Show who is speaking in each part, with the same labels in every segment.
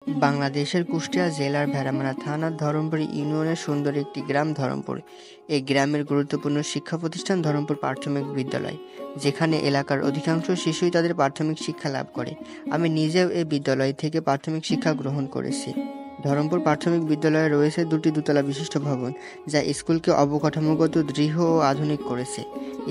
Speaker 1: বাংলাদেশের কুষ্টিয়া জেলার ভেড়ামারা থানার ধরমপুর ইউনিয়নের সুন্দর একটি গ্রাম ধরমপুর। এই গ্রামের গুরুত্বপূর্ণ শিক্ষা প্রতিষ্ঠান ধরমপুর প্রাথমিক বিদ্যালয়, যেখানে এলাকার অধিকাংশ শিশুই তাদের প্রাথমিক শিক্ষা লাভ করে। আমি নিজেও এই বিদ্যালয় থেকে প্রাথমিক শিক্ষা গ্রহণ করেছি। ধরমপুর প্রাথমিক বিদ্যালয়ে রয়েছে দুটি দোতলা বিশিষ্ট ভবন, যা স্কুলকে অবকাঠামোগত দৃঢ় ও আধুনিক করেছে।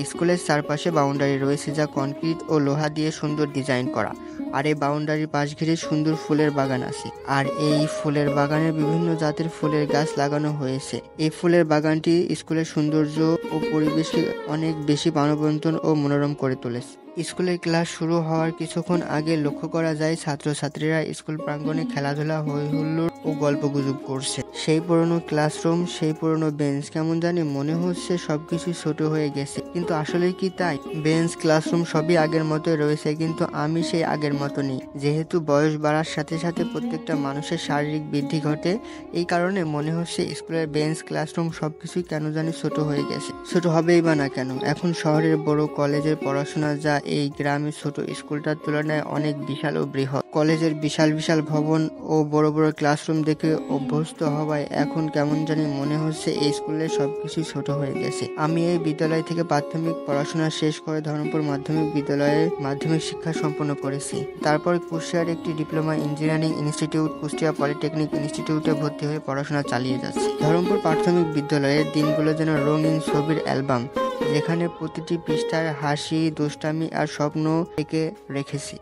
Speaker 1: স্কুলের চারপাশে বাউন্ডারি রয়েছে, যা কনক্রিট ও লোহা দিয়ে সুন্দর ডিজাইন করা। আর এই বাউন্ডারির পাশ ঘিরে সুন্দর ফুলের বাগান আছে। আর এই ফুলের বাগানে বিভিন্ন জাতের ফুলের গাছ লাগানো হয়েছে। এই ফুলের বাগানটি স্কুলের সৌন্দর্য ও পরিবেশকে অনেক বেশি প্রাণবন্ত ও মনোরম করে তুলেছে। স্কুলের ক্লাস শুরু হওয়ার কিছুক্ষণ আগে লক্ষ্য করা যায় ছাত্রছাত্রীরা স্কুল প্রাঙ্গণে খেলাধুলা, হই হুল্লোড় ও গল্পগুজব করছে। সেই পুরনো ক্লাসরুম, সেই পুরনো বেঞ্চ, কেমন জানি মনে হচ্ছে সবকিছু ছোট হয়ে গেছে, কিন্তু আসলে কি তাই? বেঞ্চ, ক্লাসরুম সবই আগের মতোই রয়েছে, কিন্তু আমি সেই আগের মতো নেই। যেহেতু বয়স বাড়ার সাথে সাথে প্রত্যেকটা মানুষের শারীরিক বৃদ্ধি ঘটে, এই কারণে মনে হচ্ছে স্কুলের বেঞ্চ, ক্লাসরুম সবকিছুই কেন জানি ছোট হয়ে গেছে। ছোট হবেই বা না কেন, এখন শহরের বড় কলেজের পড়াশোনা যা এই গ্রামের ছোট স্কুলটার তুলনায় অনেক বিশাল ও বৃহৎ। কলেজের বিশাল বিশাল ভবন ও বড় বড় ক্লাসরুম দেখে অভ্যস্ত হওয়ায় এখন কেমন জানি মনে হচ্ছে এই স্কুলের সবকিছু ছোট হয়ে গেছে। আমি এই বিদ্যালয় থেকে প্রাথমিক পড়াশোনা শেষ করে ধরমপুর মাধ্যমিক বিদ্যালয়ে মাধ্যমিক শিক্ষা সম্পন্ন করেছি। তারপর কুষ্টিয়ার একটি diploma engineering institute, Kushtia polytechnic ইনস্টিটিউটে ভর্তি হয়ে পড়াশোনা চালিয়ে যাচ্ছি। ধরমপুর প্রাথমিক বিদ্যালয়ের দিনগুলো যেন রঙিন ছবির অ্যালবাম, যেখানে প্রতিটি পৃষ্ঠায় হাসি, দুষ্টামি আর স্বপ্ন এঁকে রেখেছি।